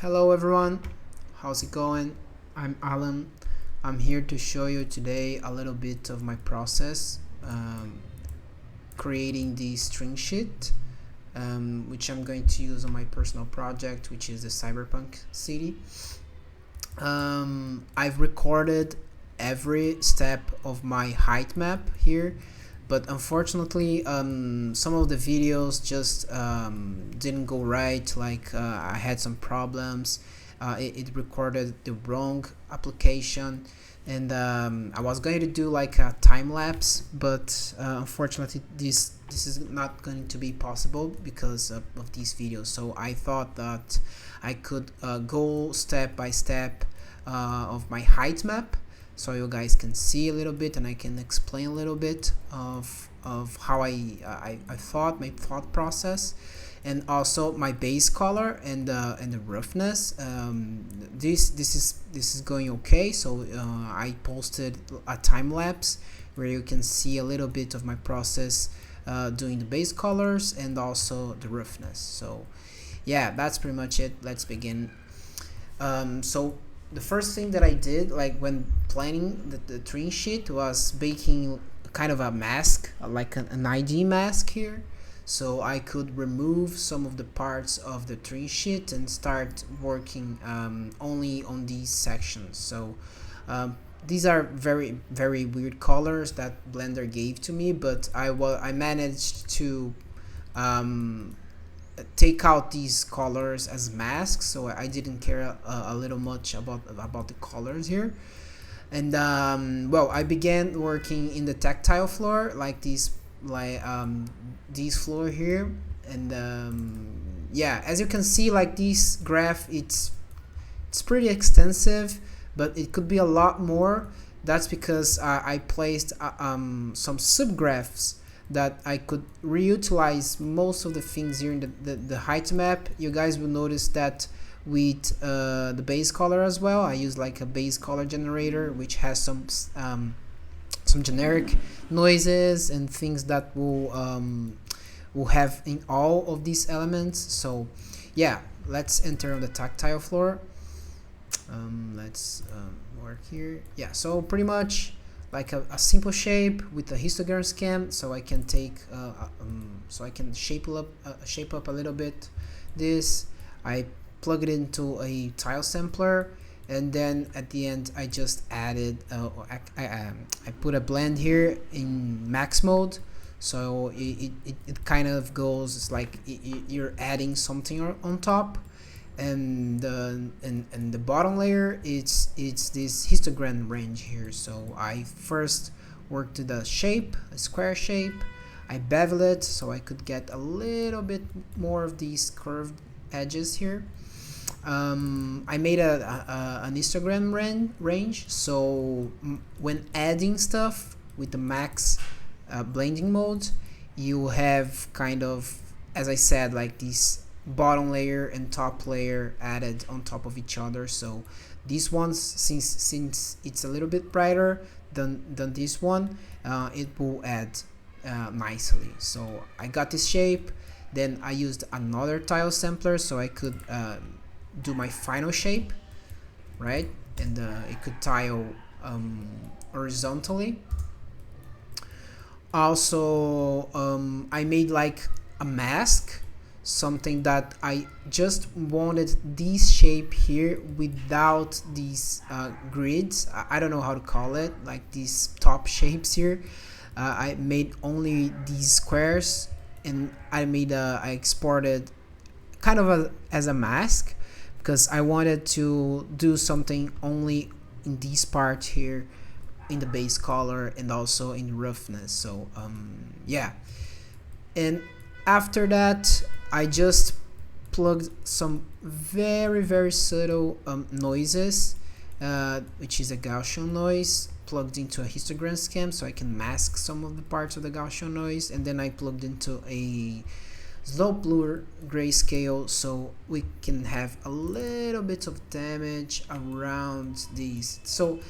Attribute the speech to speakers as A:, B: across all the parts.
A: Hello everyone, how's it going? I'm Alan. I'm here to show you today a little bit of my process creating the string sheet, which I'm going to use on my personal project, which is the Cyberpunk city. I've recorded every step of my height map here, but unfortunately some of the videos just didn't go right. I had some problems. It recorded the wrong application, and I was going to do like a time lapse, but unfortunately this is not going to be possible because of these videos. So I thought that I could go step by step of my height map, so you guys can see a little bit and I can explain a little bit of how I thought, my thought process, and also my base color and the roughness. This is going okay. So I posted a time lapse where you can see a little bit of my process doing the base colors and also the roughness. So yeah, that's pretty much it. Let's begin. So the first thing that I did, like when planning the tree sheet, was making kind of a mask, like an ID mask here, so I could remove some of the parts of the tree sheet and start working only on these sections. So these are very weird colors that Blender gave to me, but I managed to take out these colors as masks, so I didn't care a little much about the colors here. And well, I began working in the tactile floor, like these floor here. And yeah, as you can see, like this graph, it's pretty extensive, but it could be a lot more. That's because I placed some subgraphs that I could reutilize most of the things here in the height map. You guys will notice that with the base color as well, I use like a base color generator, which has some generic noises and things that will have in all of these elements. So yeah, let's enter on the tactile floor. Let's work here. Yeah, so pretty much like a simple shape with a histogram scheme, so I can take so I can shape up a little bit. This I plug it into a tile sampler, and then at the end I just added I put a blend here in max mode, so it kind of goes, it's like you're adding something on top. And the bottom layer, it's this histogram range here. So I first worked to the shape, a square shape. I bevel it so I could get a little bit more of these curved edges here. I made an histogram range, so when adding stuff with the max blending mode, you have kind of, as I said, like these bottom layer and top layer added on top of each other. So these ones, since it's a little bit brighter than this one, it will add nicely. So I got this shape, then I used another tile sampler so I could do my final shape, right? And it could tile horizontally. Also I made like a mask, something that I just wanted this shape here without these grids. I don't know how to call it, like these top shapes here. I made only these squares, and I exported kind of as a mask, because I wanted to do something only in this part here, in the base color and also in roughness. So yeah, and after that I just plugged some very subtle noises, which is a Gaussian noise, plugged into a histogram scheme so I can mask some of the parts of the Gaussian noise, and then I plugged into a slope blur grayscale so we can have a little bit of damage around these. So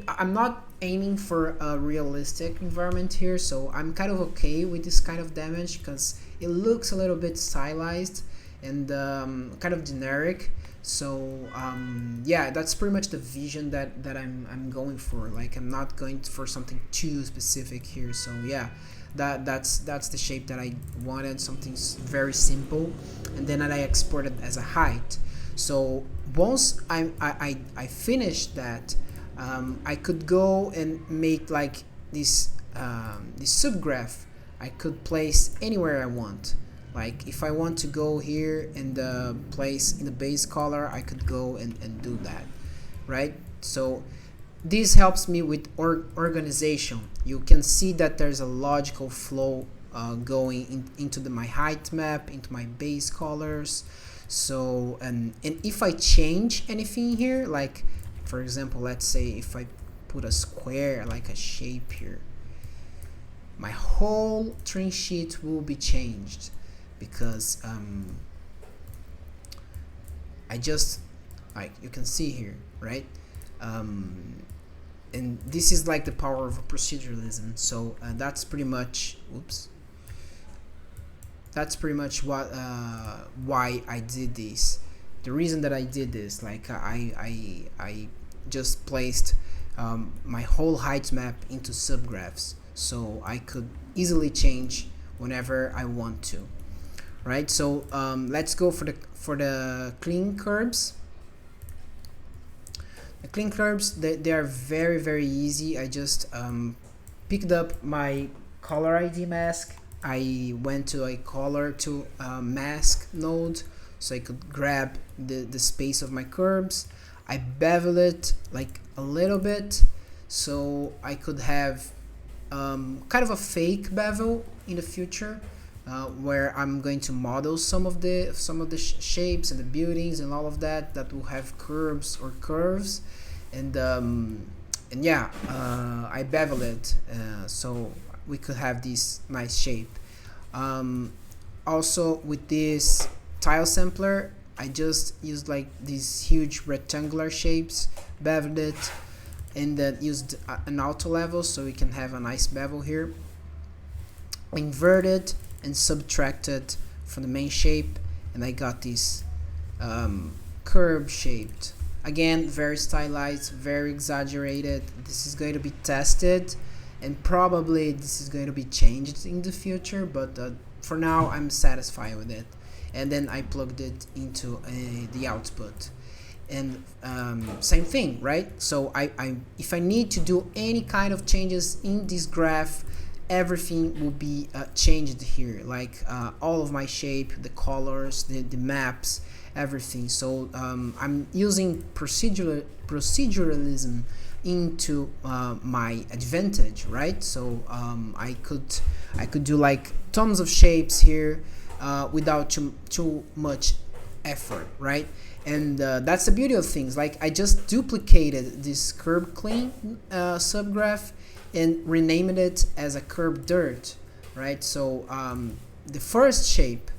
A: I'm not aiming for a realistic environment here, so I'm kind of okay with this kind of damage because it looks a little bit stylized, and kind of generic. So yeah, that's pretty much the vision that I'm going for. Like I'm not going for something too specific here. So yeah, that's the shape that I wanted, something very simple, and then I exported as a height. So once I finished that, I could go and make like this subgraph. I could place anywhere I want. Like if I want to go here and place in the base color, I could go and do that, right? So this helps me with organization. You can see that there's a logical flow going into my height map, into my base colors. So and if I change anything here, like for example, let's say if I put a square, like a shape here, my whole trim sheet will be changed, because I just, like you can see here, right? And this is like the power of proceduralism. So that's pretty much, oops, that's pretty much what why I did this. The reason that I did this, like I just placed my whole height map into subgraphs, so I could easily change whenever I want to, right? So let's go for the clean curves. The clean curves, they are very easy. I just picked up my color ID mask. I went to a color to mask node, so I could grab the space of my curves. I bevel it like a little bit, so I could have kind of a fake bevel in the future, where I'm going to model some of the shapes and the buildings and all of that will have curves or curves, and yeah, I bevel it so we could have this nice shape. Also with this tile sampler, I just used like these huge rectangular shapes, beveled it, and then used an auto level so we can have a nice bevel here. Inverted and subtracted from the main shape, and I got this curve shaped. Again, very stylized, very exaggerated. This is going to be tested, and probably this is going to be changed in the future, but for now I'm satisfied with it. And then I plugged it into the output, and same thing, right? So I if I need to do any kind of changes in this graph, everything will be changed here, like all of my shape, the colors, the maps, everything. So I'm using proceduralism into my advantage, right? So I could do like tons of shapes here without too much effort, right? And that's the beauty of things. Like I just duplicated this curb clean subgraph and renamed it as a curb dirt, right? So the first shape,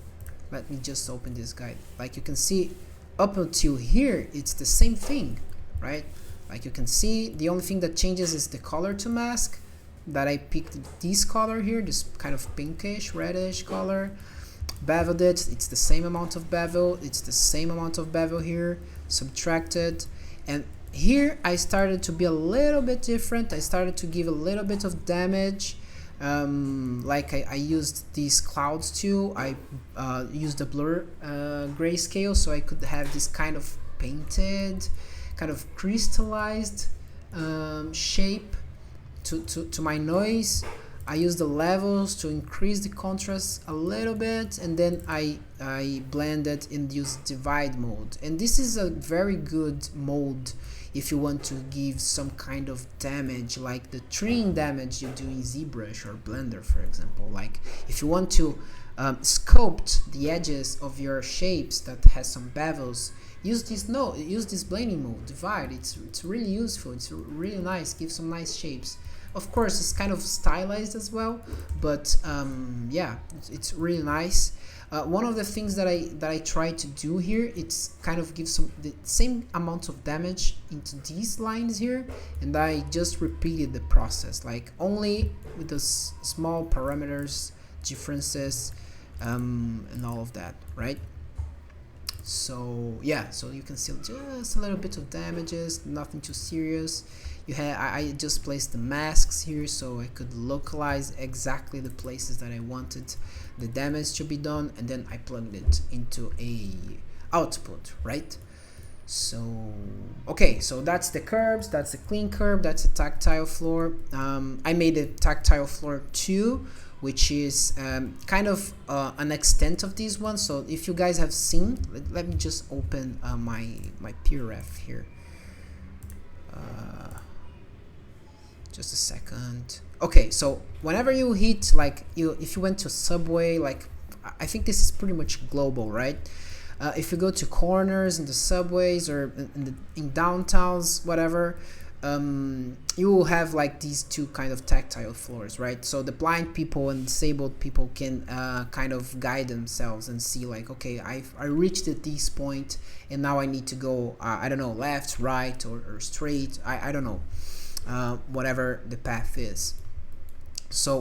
A: let me just open this guide. Like you can see up until here, it's the same thing, right? Like you can see, the only thing that changes is the color to mask, that I picked this color here, this kind of pinkish, reddish color. Beveled it, it's the same amount of bevel, it's the same amount of bevel here, subtracted. And here I started to be a little bit different. I started to give a little bit of damage. Like I used these clouds too. I used the blur grayscale, so I could have this kind of painted, kind of crystallized shape to my noise. I use the levels to increase the contrast a little bit, and then I blended and used divide mode. And this is a very good mode if you want to give some kind of damage, like the trim damage you do in ZBrush or Blender, for example. Like if you want to sculpt the edges of your shapes that has some bevels, use this blending mode, divide. It's really useful. It's really nice. Give some nice shapes. Of course, it's kind of stylized as well, but yeah, it's really nice. One of the things that I try to do here, it's kind of give the same amount of damage into these lines here, and I just repeated the process, like only with the small parameters differences and all of that, right? So yeah, so you can see just a little bit of damages, nothing too serious. I just placed the masks here so I could localize exactly the places that I wanted the damage to be done, and then I plugged it into a output, right? So okay, so that's the curbs, that's the clean curb, that's a tactile floor. I made a tactile floor too, which is kind of an extent of this one. So if you guys have seen, let me just open my PRF here. Just a second. Okay, so whenever you hit, like, if you went to subway, like, I think this is pretty much global, right? If you go to corners in the subways or in downtowns, whatever, you will have like these two kind of tactile floors, right? So the blind people and disabled people can kind of guide themselves and see like, okay, I reached at this point and now I need to go, I don't know, left, right, or straight, I don't know, whatever the path is. So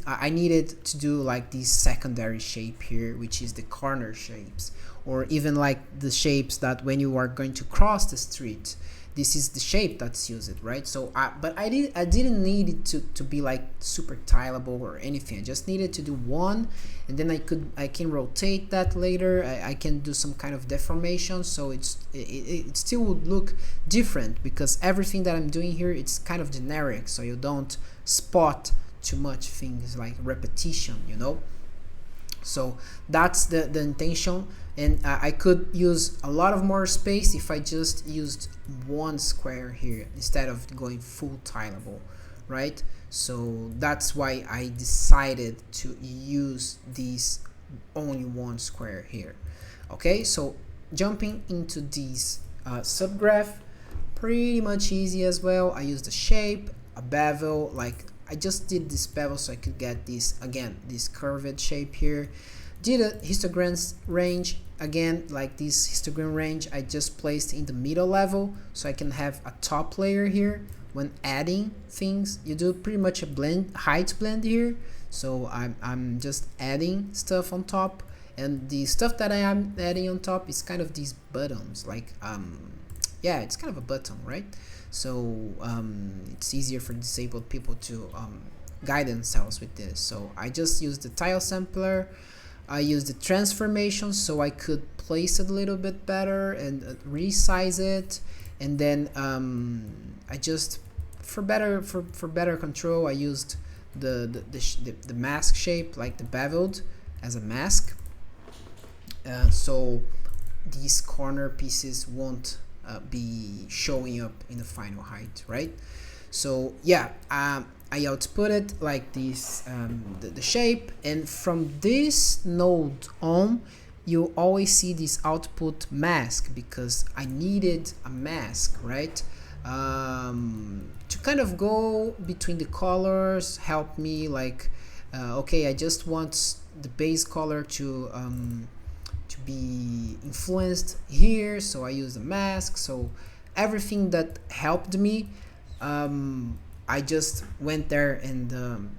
A: I needed to do like this secondary shape here, which is the corner shapes, or even like the shapes that when you are going to cross the street, this is the shape that's used, right? So but I didn't need it to be like super tileable or anything. I just needed to do one, and then I can rotate that later. I can do some kind of deformation, so it still would look different, because everything that I'm doing here, it's kind of generic, so you don't spot too much things like repetition, you know. So that's the intention, and I could use a lot of more space if I just used one square here instead of going full tileable, right? So that's why I decided to use this only one square here. Okay, so jumping into this subgraph, pretty much easy as well. I used a shape, a bevel, like I just did this bevel so I could get this, again, this curved shape here. Did a histogram range, again, like this histogram range I just placed in the middle level so I can have a top layer here. When adding things, you do pretty much a height blend here, so I'm just adding stuff on top, and the stuff that I am adding on top is kind of these buttons, like yeah, it's kind of a button, right? So it's easier for disabled people to guide themselves with this. So I just used the tile sampler, I used the transformation so I could place it a little bit better and resize it, and then I just, for better control, I used the mask shape, like the beveled, as a mask, so these corner pieces won't be showing up in the final height, right? So yeah, I output it like this, the shape, and from this node on, you always see this output mask, because I needed a mask, right? To kind of go between the colors, help me like, okay, I just want the base color to be influenced here, so I use the mask. So everything that helped me, I just went there and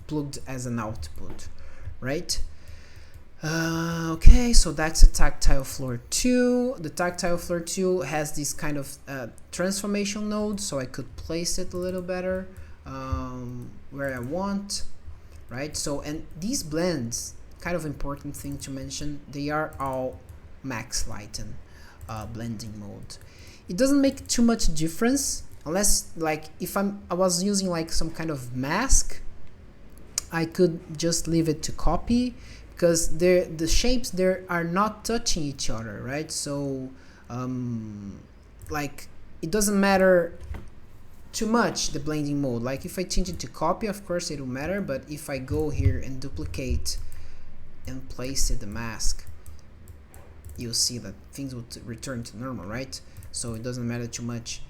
A: plugged as an output, right? Okay, so that's a tactile floor 2. The tactile floor 2 has this kind of transformation node, so I could place it a little better where I want, right? So, and these blends, kind of important thing to mention, they are all max lighten blending mode. It doesn't make too much difference unless, like, if I was using like some kind of mask, I could just leave it to copy, because the shapes there are not touching each other, right? So like, it doesn't matter too much, the blending mode. Like if I change it to copy, of course it will matter, but if I go here and duplicate and place it the mask, you'll see that things will return to normal, right? So it doesn't matter too much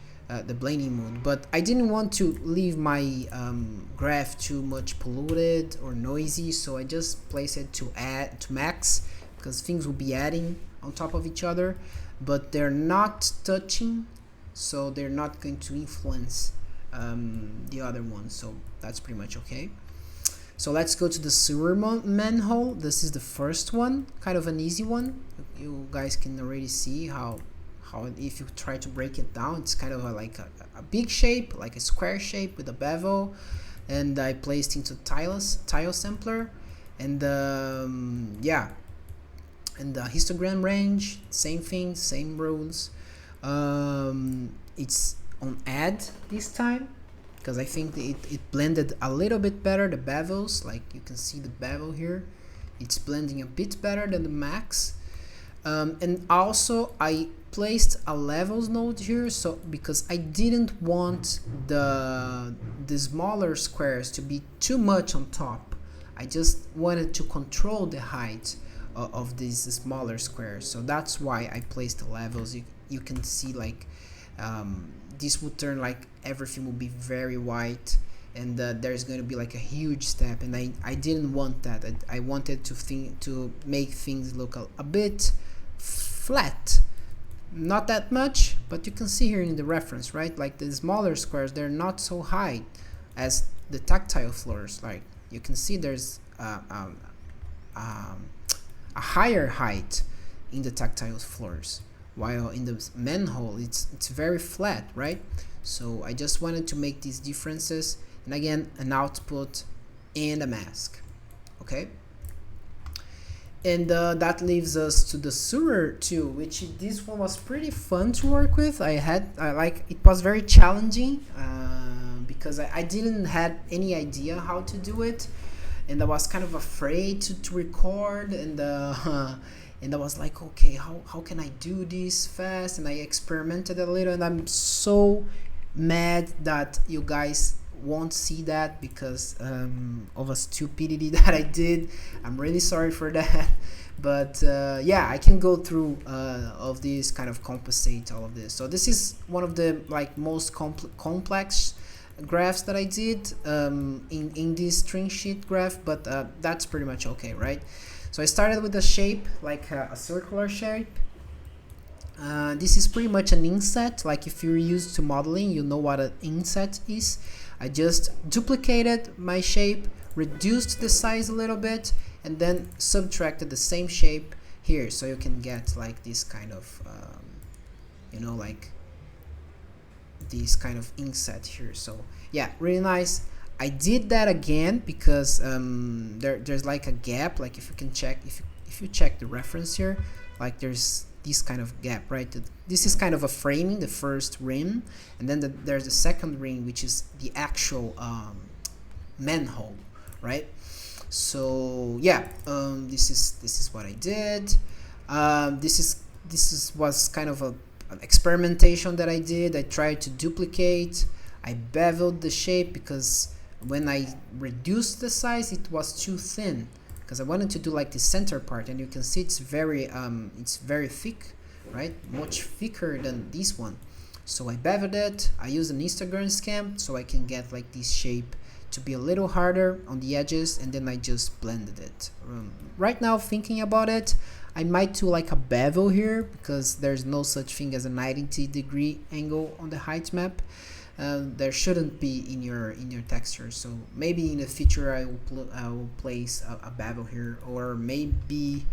A: the blending mode. But I didn't want to leave my graph too much polluted or noisy, so I just place it to max, because things will be adding on top of each other, but they're not touching, so they're not going to influence the other one. So that's pretty much okay. So let's go to the sewer manhole. This is the first one, kind of an easy one. You guys can already see how if you try to break it down, it's kind of like a big shape, like a square shape with a bevel, and I placed into tile sampler, and yeah, and the histogram range, same thing, same rules. It's on add this time, because I think it blended a little bit better, the bevels, like you can see the bevel here, it's blending a bit better than the max. And also I placed a levels node here, so because I didn't want the smaller squares to be too much on top. I just wanted to control the height of these smaller squares, so that's why I placed the levels. You can see like this would turn like everything will be very white, and there's going to be like a huge step, and I didn't want that. I wanted to make things look a bit flat, not that much, but you can see here in the reference, right, like the smaller squares, they're not so high as the tactile floors. Like you can see there's a higher height in the tactile floors, while in the manhole it's very flat, right? So I just wanted to make these differences, and again, an output and a mask. Okay, and that leaves us to the sewer too, which this one was pretty fun to work with. It was very challenging because I didn't had any idea how to do it, and I was kind of afraid to record, and and I was like, okay, how can I do this fast? And I experimented a little, and I'm so mad that you guys won't see that because of a stupidity that I did. I'm really sorry for that. But yeah, I can go through of these, kind of compensate all of this. So this is one of the like most complex graphs that I did in this TrimSheet graph, but that's pretty much okay, right? So I started with a shape, like a circular shape. This is pretty much an inset. Like if you're used to modeling, you know what an inset is. I just duplicated my shape, reduced the size a little bit, and then subtracted the same shape here, so you can get like this kind of you know, like this kind of inset here. So yeah, really nice. I did that again because there's like a gap. Like if you can check, if you check the reference here, like there's this kind of gap, right? This is kind of a framing, the first rim, and then there's the second ring, which is the actual manhole, right? So yeah, this is what I did. This was kind of an experimentation that I did. I tried to duplicate. I beveled the shape because when I reduced the size, it was too thin, because I wanted to do like the center part, and you can see it's very thick, right? Much thicker than this one. So I beveled it. I used an histogram scan so I can get like this shape to be a little harder on the edges, and then I just blended it. Right now, thinking about it, I might do like a bevel here because there's no such thing as a 90-degree angle on the HeightMap. There shouldn't be in your texture, so maybe in the future I will place a bevel here, or maybe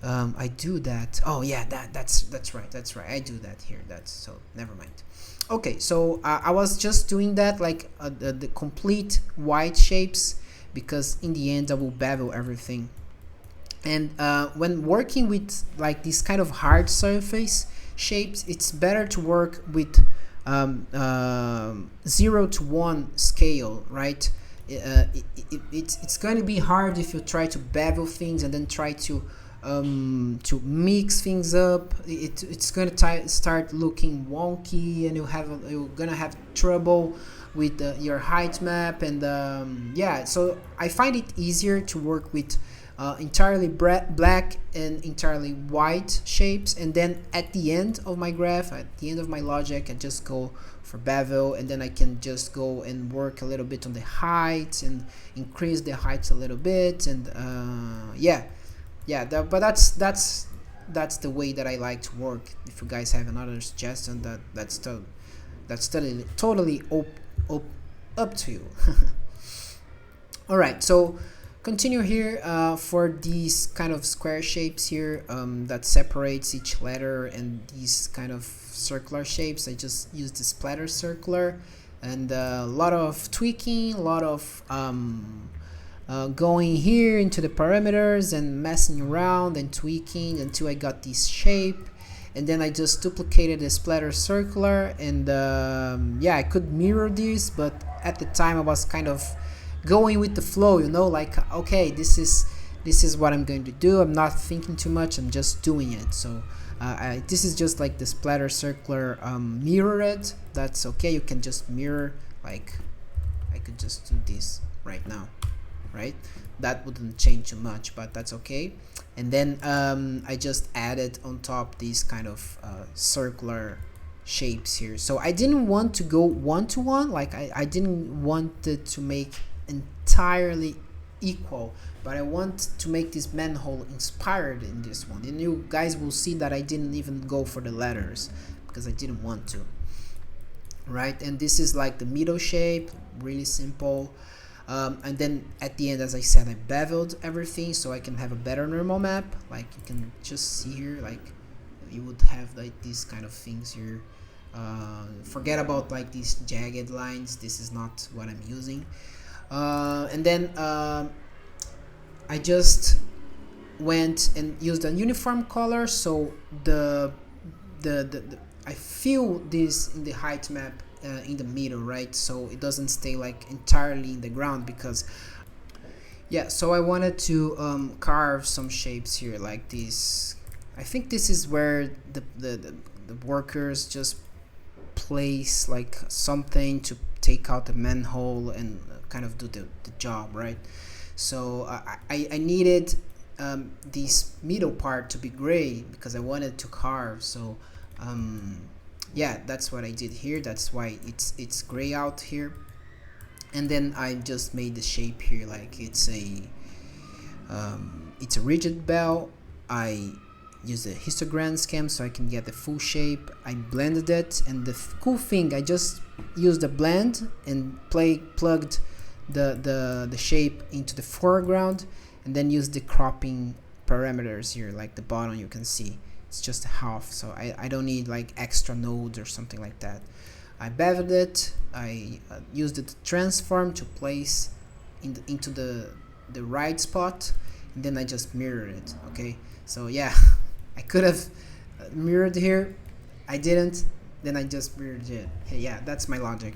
A: I do that. Oh yeah, that's right, I do that here. So never mind. Okay, so I was just doing that, like the complete white shapes, because in the end I will bevel everything. And when working with like this kind of hard surface shapes, it's better to work with 0 to 1 scale, right? It's going to be hard if you try to bevel things and then try to mix things up. It's going to start looking wonky, and you're gonna have trouble with your HeightMap. And yeah, so I find it easier to work with entirely black and entirely white shapes, and then at the end of my graph, at the end of my logic, I just go for bevel, and then I can just go and work a little bit on the height and increase the height a little bit. And but that's the way that I like to work. If you guys have another suggestion, that's totally up to you. All right, so continue here for these kind of square shapes here that separates each letter, and these kind of circular shapes. I just use the splatter circular, and a lot of tweaking, a lot of going here into the parameters and messing around and tweaking until I got this shape. And then I just duplicated the splatter circular, and yeah, I could mirror this, but at the time I was kind of going with the flow, you know, like, okay, this is what I'm going to do. I'm not thinking too much, I'm just doing it. So this is just like the splatter circular mirrored. That's okay, you can just mirror, like I could just do this right now, right? That wouldn't change too much, but that's okay. And then I just added on top these kind of circular shapes here. So I didn't want to go one-to-one, like I didn't want it to make entirely equal, but I want to make this manhole inspired in this one. And you guys will see that I didn't even go for the letters because I didn't want to, right? And this is like the middle shape, really simple. And then at the end, as I said, I beveled everything so I can have a better normal map. Like you can just see here, like you would have like these kind of things here. Forget about like these jagged lines, this is not what I'm using. And then I just went and used a uniform color, so the I fill this in the height map in the middle, right? So it doesn't stay like entirely in the ground, because yeah, so I wanted to carve some shapes here like this. I think this is where the workers just place like something to take out the manhole and kind of do the job, right? So I needed this middle part to be gray because I wanted to carve. So yeah, that's what I did here. That's why it's gray out here. And then I just made the shape here like it's a rigid bell. I used a histogram scheme so I can get the full shape. I blended it, and the cool thing, I just used a blend and plugged the shape into the foreground, and then used the cropping parameters here, like the bottom you can see it's just half, so I don't need like extra nodes or something like that. I beveled it. I used the transform to place into the right spot, and then I just mirrored it. Okay, so yeah, I could have mirrored here, I didn't, then I just mirrored it. Hey, yeah, that's my logic.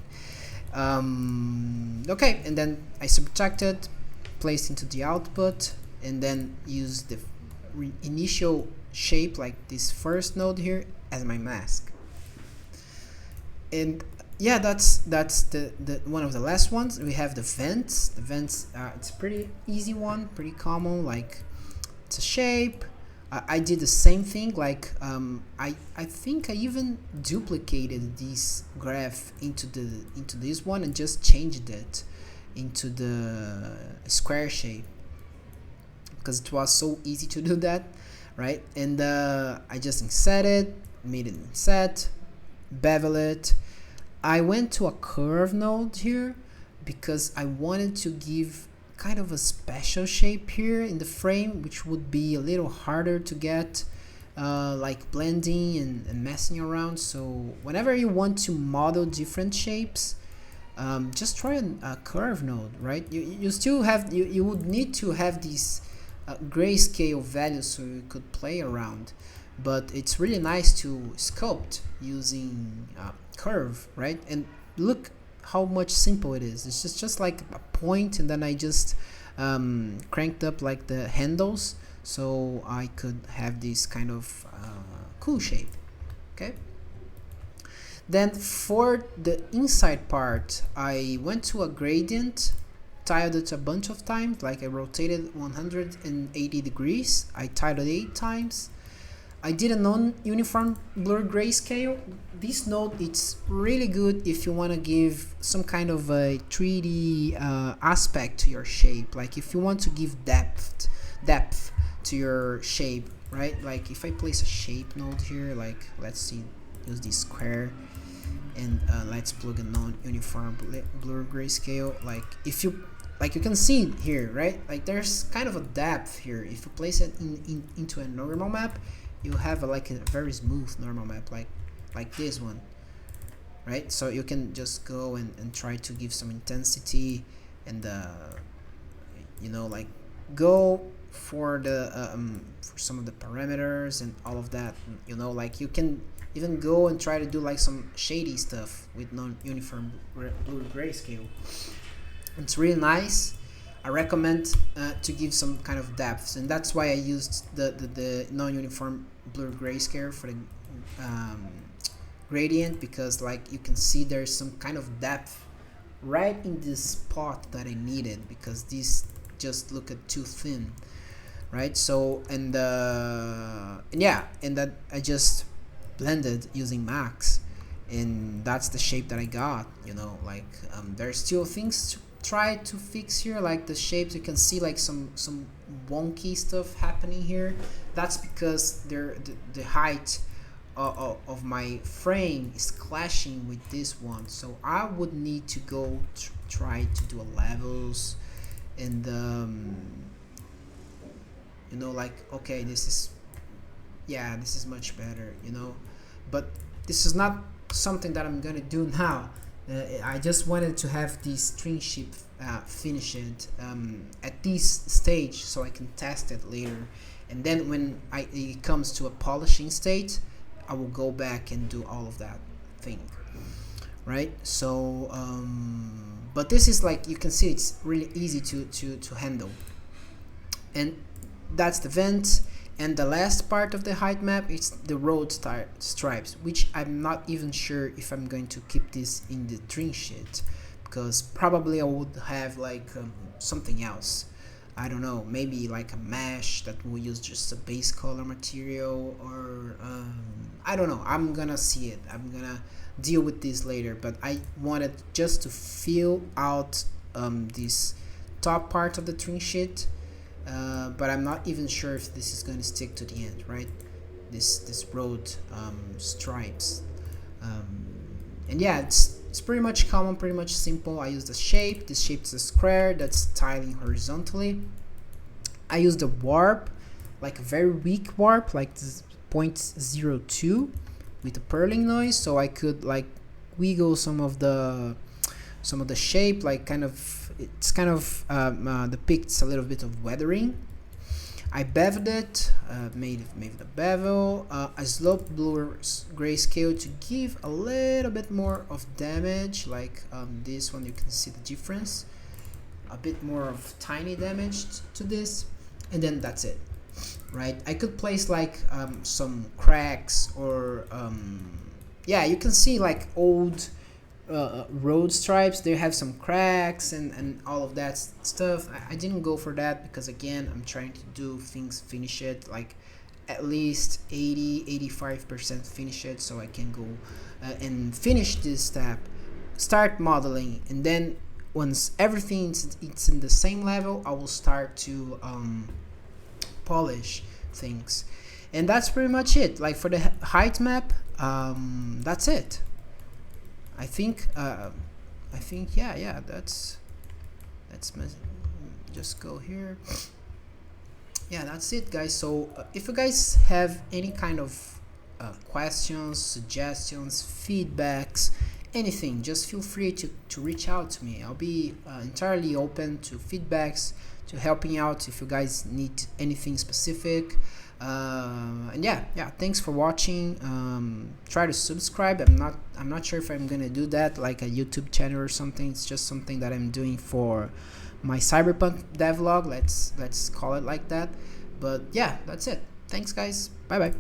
A: Okay, and then I subtracted, placed into the output, and then use the initial shape like this first node here as my mask. And yeah, that's the one of the last ones. We have the vents. The vents, it's a pretty easy one, pretty common. Like it's a shape. I did the same thing. Like I think I even duplicated this graph into this one and just changed it into the square shape because it was so easy to do that, right? And I just inset it, made it inset, bevel it. I went to a curve node here because I wanted to give kind of a special shape here in the frame, which would be a little harder to get, like blending and messing around. So whenever you want to model different shapes, just try a curve node, right? You still have, you would need to have these grayscale values so you could play around, but it's really nice to sculpt using curve, right? And look how much simple it is. It's just like a point, and then I just cranked up like the handles so I could have this kind of cool shape. Okay, then for the inside part, I went to a gradient, tiled it a bunch of times, like I rotated 180 degrees. I tiled it 8 times. I did a non-uniform blur grayscale. This node, it's really good if you want to give some kind of a 3D aspect to your shape. Like if you want to give depth to your shape, right? Like if I place a shape node here, like let's see, use this square, and let's plug a non-uniform blur grayscale. Like if you like you can see here, right? Like there's kind of a depth here. If you place it into a normal map, you have like a very smooth normal map, like this one, right? So you can just go and try to give some intensity and you know, like go for the for some of the parameters and all of that. You know, like you can even go and try to do like some shady stuff with non-uniform blue grayscale. It's really nice. I recommend to give some kind of depth, and that's why I used the non-uniform blur grayscale for the gradient, because like you can see there's some kind of depth right in this spot that I needed, because these just look too thin, right? So and yeah, and that I just blended using max, and that's the shape that I got. You know, like there's still things to try to fix here, like the shapes. You can see like some wonky stuff happening here. That's because the height of my frame is clashing with this one, so I would need to go try to do a levels and you know, like okay, this is, yeah, this is much better, you know, but this is not something that I'm gonna do now. I just wanted to have this TrimSheet finished at this stage so I can test it later, and then when it comes to a polishing state, I will go back and do all of that thing, right? So but this is like, you can see it's really easy to handle, and that's the vent. And the last part of the HeightMap is the road stripes, which I'm not even sure if I'm going to keep this in the TrimSheet, because probably I would have like something else. I don't know, maybe like a mesh that will use just a base color material, or I don't know. I'm gonna see it. I'm gonna deal with this later, but I wanted just to fill out this top part of the TrimSheet. But I'm not even sure if this is going to stick to the end, right? This road stripes, and yeah, it's pretty much common, pretty much simple. I use the shape. This shape is a square that's tiling horizontally. I use the warp, like a very weak warp, like this 0.02 with a purling noise, so I could like wiggle some of the shape, like kind of, it's kind of depicts a little bit of weathering. I beveled it, made the bevel, a slope blur grayscale to give a little bit more of damage, like this one you can see the difference, a bit more of tiny damage to this, and then that's it, right? I could place like some cracks, or yeah, you can see like old road stripes, they have some cracks and all of that stuff. I didn't go for that because again, I'm trying to do things, finish it like at least 80-85% finish it, so I can go and finish this step, start modeling, and then once everything it's in the same level, I will start to polish things. And that's pretty much it. Like for the height map, that's it. I think yeah, that's just go here. Yeah, that's it, guys. So if you guys have any kind of questions, suggestions, feedbacks, anything, just feel free to reach out to me. I'll be entirely open to feedbacks, to helping out if you guys need anything specific. And yeah, thanks for watching. Try to subscribe. I'm not sure if I'm gonna do that like a YouTube channel or something. It's just something that I'm doing for my Cyberpunk devlog, let's call it like that. But yeah, that's it. Thanks, guys. Bye bye.